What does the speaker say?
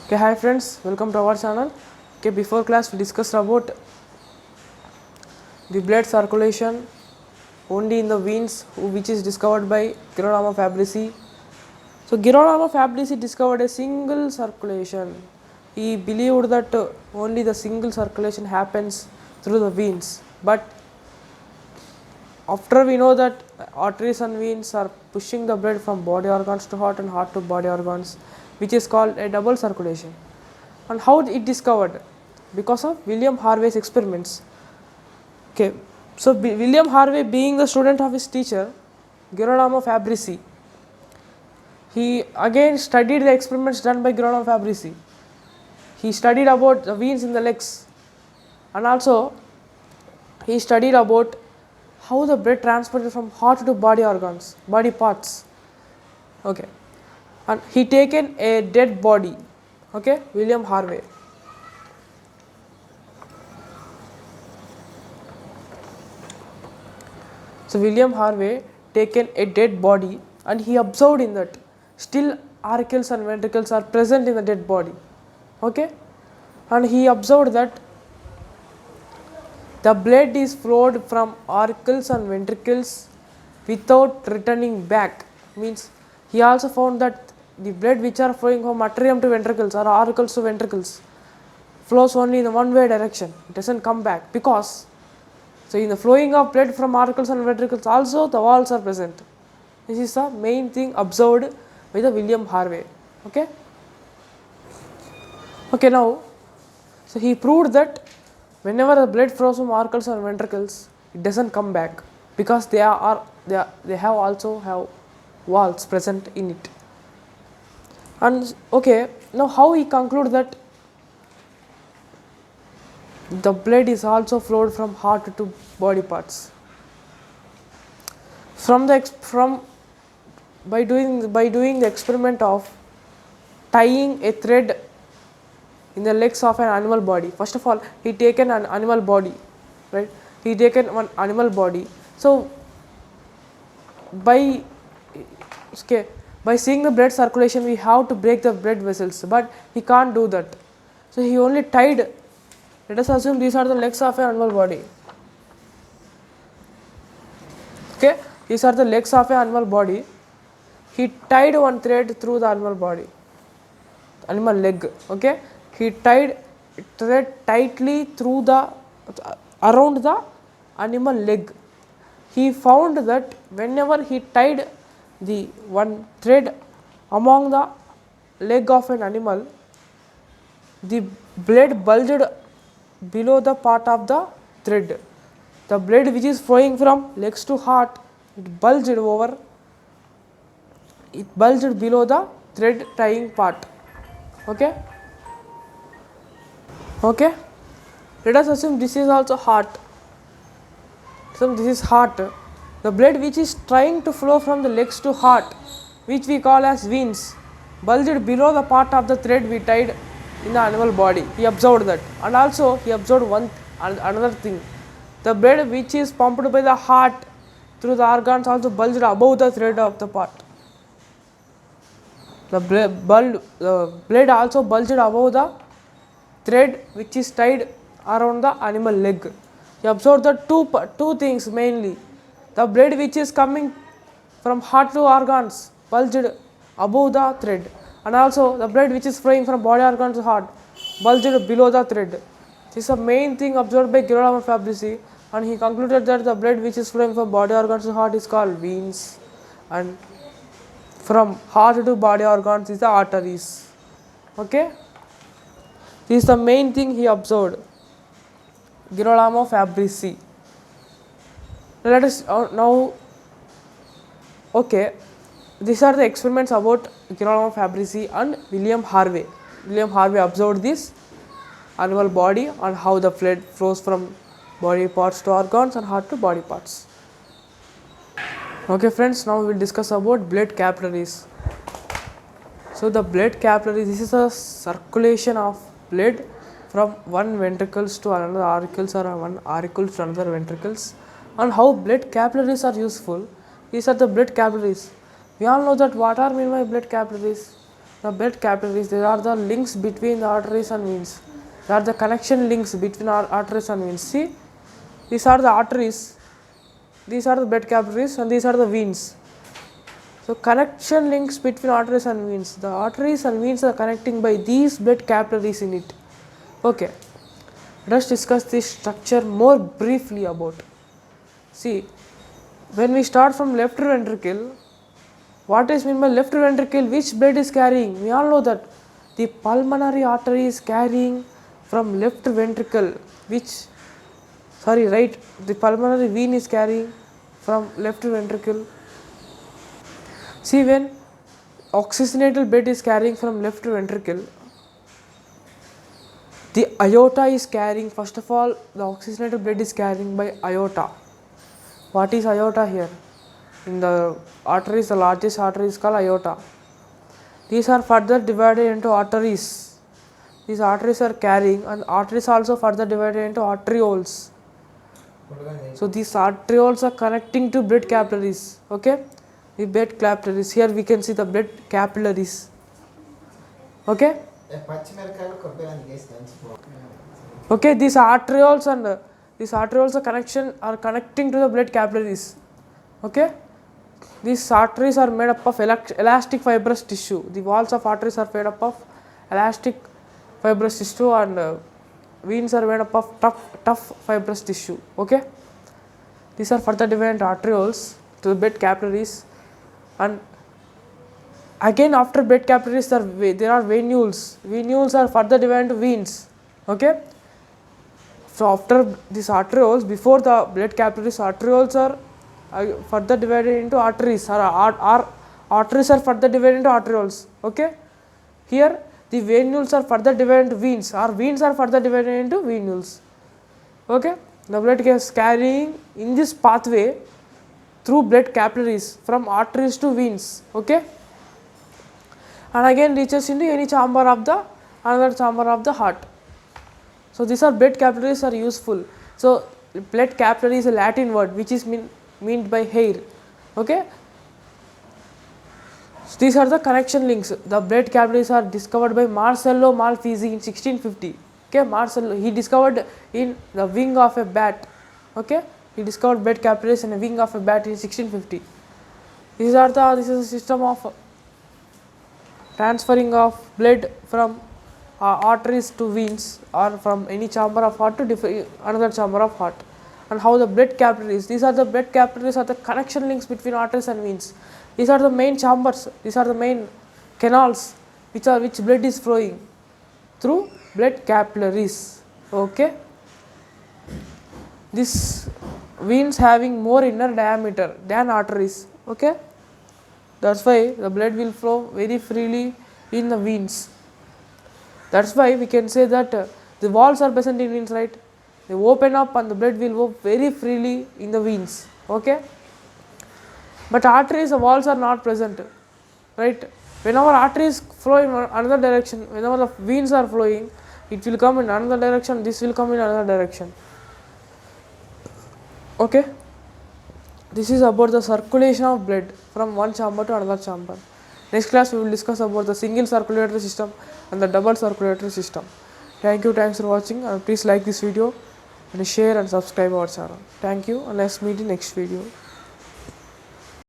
Okay, hi friends, welcome to our channel. Okay, before class we discussed about the blood circulation only in the veins, which is discovered by Girolamo Fabrici. So Girolamo Fabrici discovered a single circulation. He believed that only the single circulation happens through the veins. But after we know that arteries and veins are pushing the blood from body organs to heart and heart to body organs, which is called a double circulation. And how it discovered? Because of William Harvey's experiments. Okay, so William Harvey, being the student of his teacher Girolamo Fabrici, he again studied the experiments done by Girolamo Fabrici. He studied about the veins in the legs, and also he studied about how the blood transported from heart to body organs, body parts. Okay, and he taken a dead body. Okay, William Harvey. So William Harvey taken a dead body and he observed in that still auricles and ventricles are present in the dead body. Okay, and he observed that the blood is flowed from auricles and ventricles without returning back. Means he also found that the blood which are flowing from atrium to ventricles or auricles to ventricles flows only in the one way direction. It doesn't come back because so in the flowing of blood from auricles and ventricles also the walls are present. This is the main thing observed by the William Harvey. Okay. Okay, now so he proved that whenever the blood flows from auricles and ventricles, it doesn't come back because they have also have walls present in it. And okay, now how he conclude that the blood is also flowed from heart to body parts. By doing the experiment of tying a thread in the legs of an animal body. First of all, he taken an animal body, right? He taken one animal body. So by seeing the blood circulation, we have to break the blood vessels, but he can't do that. So he only tied. Let us assume these are the legs of an animal body. Okay, these are the legs of an animal body. He tied one thread through the animal body, animal leg. Okay, he tied thread tightly through around the animal leg. He found that whenever he tied the one thread among the leg of an animal, the blood bulged below the part of the thread. The blood which is flowing from legs to heart, it bulged below the thread tying part. Okay. Okay. Let us assume this is also heart. So this is heart. The blood which is trying to flow from the legs to heart, which we call as veins, bulged below the part of the thread we tied in the animal body. He observed that, and also he observed another thing. The blood which is pumped by the heart through the organs also bulged above the thread of the part. The blood also bulged above the thread which is tied around the animal leg. He observed the two things mainly. The blood which is coming from heart to organs bulged above the thread, and also the blood which is flowing from body organs to heart bulged below the thread. This is the main thing observed by Girolamo Fabrici, and he concluded that the blood which is flowing from body organs to heart is called veins, and from heart to body organs is the arteries. Okay. This is the main thing he observed, Girolamo Fabrici. Let us now, okay, these are the experiments about Girolamo Fabrici and William Harvey. William Harvey observed this animal body and how the blood flows from body parts to organs and heart to body parts. Okay friends, now we will discuss about blood capillaries. So the blood capillaries, this is a circulation of blood from one ventricles to another auricles or one auricle to another ventricles. And how blood capillaries are useful. These are the blood capillaries. We all know that what are meant by blood capillaries. The blood capillaries, they are the links between the arteries and veins. They are the connection links between arteries and veins. See, these are the arteries, these are the blood capillaries, and these are the veins. So connection links between arteries and veins. The arteries and veins are connecting by these blood capillaries in it. Okay, let us discuss this structure more briefly about. See, when we start from left ventricle, what is meant by left ventricle? Which blood is carrying? We all know that the pulmonary artery is carrying from left ventricle. Right, the pulmonary vein is carrying from left ventricle. See, when oxygenated blood is carrying from left ventricle, the aorta is carrying, first of all, the oxygenated blood is carrying by aorta. What is aorta here? In the arteries, the largest artery is called aorta. These are further divided into arteries. These arteries are carrying, and arteries also further divided into arterioles. So these arterioles are connecting to blood capillaries. Okay, the blood capillaries. Here we can see the blood capillaries. Okay. Okay, these arterioles and these arterioles are connecting to the blood capillaries. Okay, these arteries are made up of elastic fibrous tissue. The walls of arteries are made up of elastic fibrous tissue, and veins are made up of tough fibrous tissue. Okay, these are further divided into arterioles to the blood capillaries, and again after blood capillaries there are venules. Venules are further divided into veins. Okay, so after these arterioles, before the blood capillaries, arterioles are further divided into arteries, or arteries are further divided into arterioles. Okay, here the venules are further divided into veins, or veins are further divided into venules. Okay, the blood is carrying in this pathway through blood capillaries from arteries to veins. Okay, and again reaches into any chamber of the another chamber of the heart. So these are blood capillaries are useful. So blood capillary is a Latin word which is meant by hair. Okay, so these are the connection links. The blood capillaries are discovered by Marcello Malpighi in 1650. Okay, Marcello, he discovered in the wing of a bat. Okay, he discovered blood capillaries in a wing of a bat in 1650. This is a system of transferring of blood from arteries to veins, or from any chamber of heart to another chamber of heart. And how the blood capillaries, these are the blood capillaries are the connection links between arteries and veins. These are the main chambers, these are the main canals which blood is flowing through blood capillaries. Okay, this veins having more inner diameter than arteries. Okay, that's why the blood will flow very freely in the veins. That's why we can say that the walls are present in veins, right? They open up and the blood will move very freely in the veins. Okay, but arteries, the walls are not present, right? Whenever arteries flow in another direction, whenever the veins are flowing, it will come in another direction, this will come in another direction. Okay, this is about the circulation of blood from one chamber to another chamber. Next class we will discuss about the single circulatory system and the double circulatory system. Thank you, thanks for watching, and please like this video and share and subscribe our channel. Thank you, and let's meet in next video.